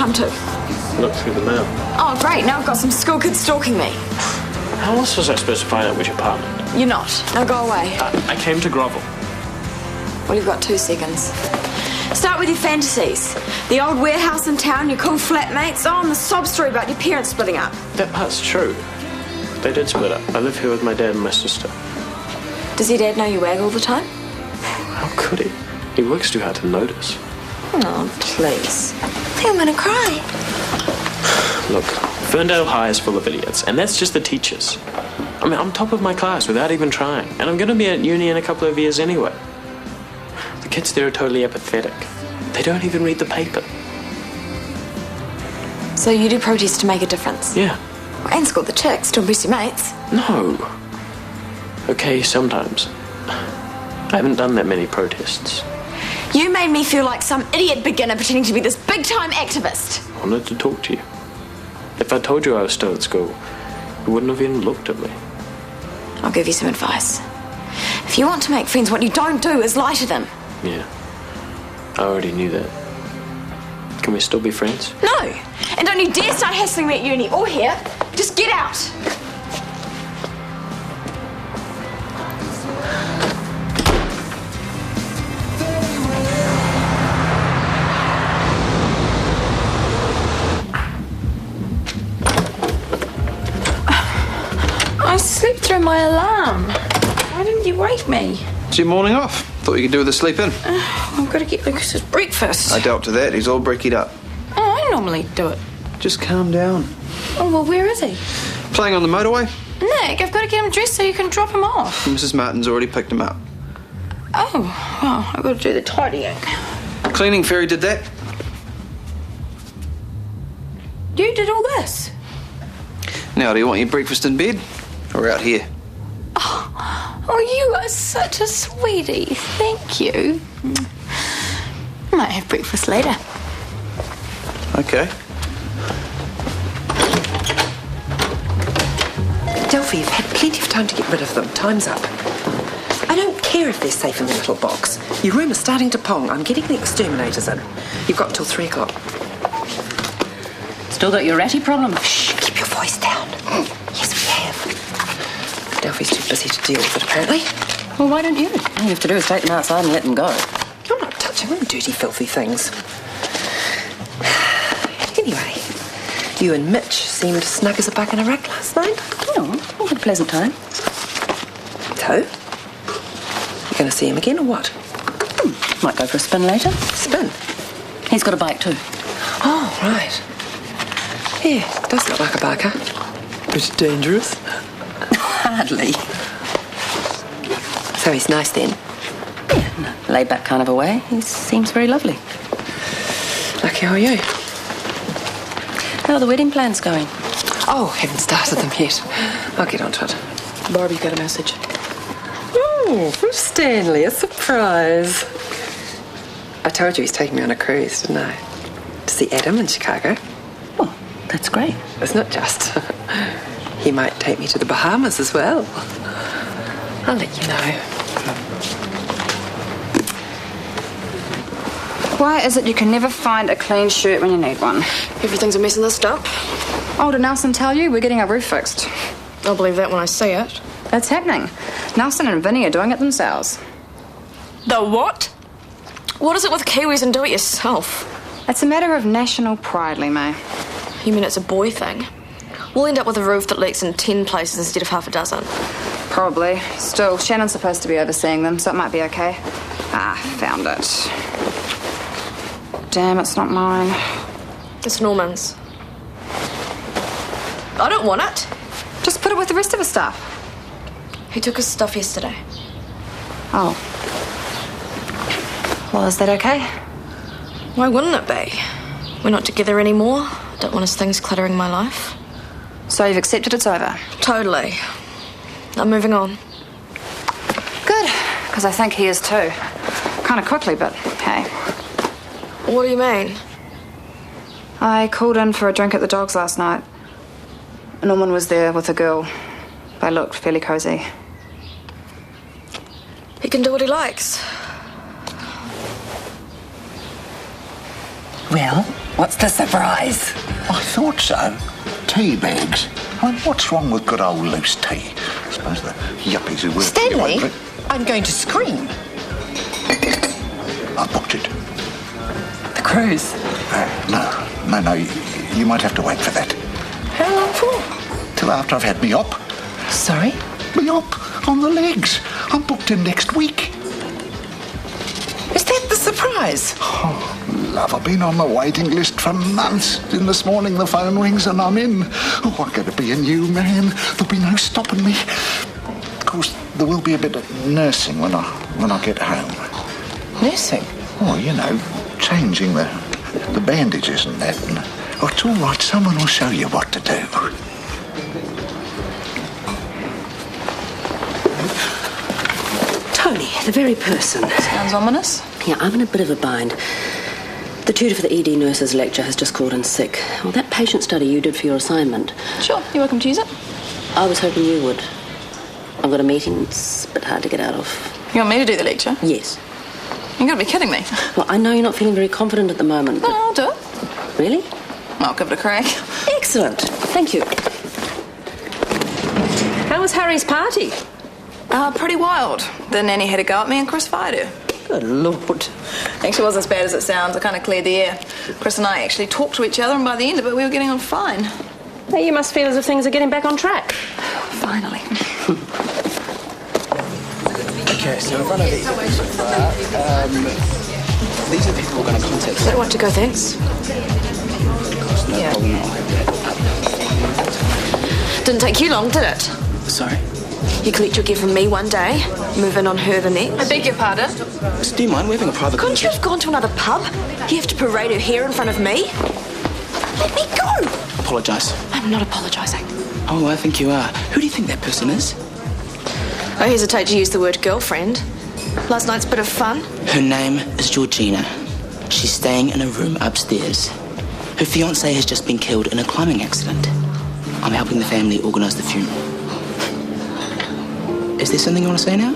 come to? Look through the mail. Oh, great. Now I've got some school kids stalking me. How else was I supposed to find out which apartment? You're not. Now go away. I came to grovel. Well, you've got 2 seconds. Start with your fantasies. The old warehouse in town, your cool flatmates. Oh, and the sob story about your parents splitting up. That part's true. They did split up. I live here with my dad and my sister. Does your dad know you wag all the time? How could he? He works too hard to notice. Oh, please. I think I'm gonna cry. Look, Ferndale High is full of idiots, and that's just the teachers. I mean, I'm top of my class without even trying, and I'm going to be at uni in a couple of years anyway. The kids there are totally apathetic. They don't even read the paper. So you do protest to make a difference? Yeah. And score the chicks to impress your mates? No. Okay, sometimes. I haven't done that many protests. You made me feel like some idiot beginner pretending to be this big-time activist. I wanted to talk to you. If I told you I was still at school, you wouldn't have even looked at me. I'll give you some advice. If you want to make friends, what you don't do is lie to them. Yeah. I already knew that. Can we still be friends? No! And don't you dare start hassling me at uni or here. Just get out! I slept through my alarm. Why didn't you wake me? It's your morning off. Thought you could do with a sleep in. I've got to get Lucas's breakfast. I doubt to that. He's all brickied up. Oh, I normally do it. Just calm down. Oh, well, where is he? Playing on the motorway? Nick, I've got to get him dressed so you can drop him off. Mrs. Martin's already picked him up. Oh, well, I've got to do the tidying. Cleaning fairy did that. You did all this? Now, do you want your breakfast in bed or out here? Oh, you are such a sweetie. Thank you. Might have breakfast later. Okay. Delphi, you've had plenty of time to get rid of them. Time's up. I don't care if they're safe in the little box. Your room is starting to pong. I'm getting the exterminators in. You've got till 3 o'clock. Still got your ratty problem? Shh, keep your voice down. Yes, we have. Delphi's too busy to deal with it, apparently. Well, why don't you? All you have to do is take them outside and let them go. I'm not touching them dirty, filthy things. Anyway, you and Mitch seemed snug as a bug in a rug last night. Oh, we had a pleasant time. So? You going to see him again or what? Might go for a spin later. Spin? He's got a bike too. Oh, right. Yeah, does look like a biker. Bit dangerous. Hardly. So he's nice then? Yeah, in a laid-back kind of a way. He seems very lovely. Lucky are you? How are the wedding plans going? Oh, haven't started them yet. I'll get onto it. Barbie got a message. Oh, from Stanley, a surprise. I told you he's taking me on a cruise, didn't I? To see Adam in Chicago. Oh, that's great. It's not just. He might take me to the Bahamas as well. I'll let you know. Why is it you can never find a clean shirt when you need one? Everything's a mess in this dump. Oh, did Nelson tell you? We're getting our roof fixed. I'll believe that when I see it. It's happening. Nelson and Vinny are doing it themselves. The what? What is it with Kiwis and do it yourself? It's a matter of national pride, Lee-May. You mean it's a boy thing? We'll end up with a roof that leaks in 10 places instead of half a dozen. Probably. Still, Shannon's supposed to be overseeing them, so it might be okay. Ah, found it. Damn, it's not mine. It's Norman's. I don't want it. Just put it with the rest of his stuff. He took his stuff yesterday. Oh. Well, is that okay? Why wouldn't it be? We're not together anymore. Don't want his things cluttering my life. So you've accepted it's over? Totally. I'm moving on. Good, because I think he is too. Kind of quickly, but hey. What do you mean? I called in for a drink at the Dogs last night. Norman was there with a girl. They looked fairly cosy. He can do what he likes. Well, What's the surprise? I thought so. Tea bags. I mean, what's wrong with good old loose tea? I suppose the yuppies who work for you Stanley, won't drink- I'm going to scream. I booked it. The cruise. No, you might have to wait for that. How long for? Till after I've had me op. Sorry? Me op on the legs. I'm booked in next week. Is that the surprise? Oh, love, I've been on the waiting list for months. Then this morning the phone rings and I'm in. Oh, I'm going to be a new man. There'll be no stopping me. Of course, there will be a bit of nursing when I get home. Nursing? Oh, you know, changing the bandages and that. And, oh, it's all right. Someone will show you what to do. Tony, the very person. Sounds ominous. Yeah, I'm in a bit of a bind. The tutor for the ED nurses lecture has just called in sick. Well, that patient study you did for your assignment. Sure, you're welcome to use it. I was hoping you would. I've got a meeting. It's a bit hard to get out of. You want me to do the lecture? Yes. You're going to be kidding me. Well, I know you're not feeling very confident at the moment. No, But... I'll do it. Really? I'll give it a crack. Excellent. Thank you. How was Harry's party? Pretty wild. The nanny had a go at me and Chris fired her. Good Lord. Actually, wasn't as bad as it sounds. I kind of cleared the air. Chris and I actually talked to each other, and by the end of it, we were getting on fine. Now you must feel as if things are getting back on track. Finally. Okay, so in front of these these are people we're going to contact. Don't want to go, thanks. No problem. Didn't take you long, did it? Sorry? You collect your gear from me one day, move in on her the next. I beg your pardon? Do you mind? We're having a private Couldn't you have gone to another pub? You have to parade her hair in front of me? Let me go! Apologise. I'm not apologising. Oh, I think you are. Who do you think that person is? I hesitate to use the word girlfriend. Last night's bit of fun. Her name is Georgina. She's staying in a room upstairs. Her fiancé has just been killed in a climbing accident. I'm helping the family organise the funeral. Is there something you want to say now?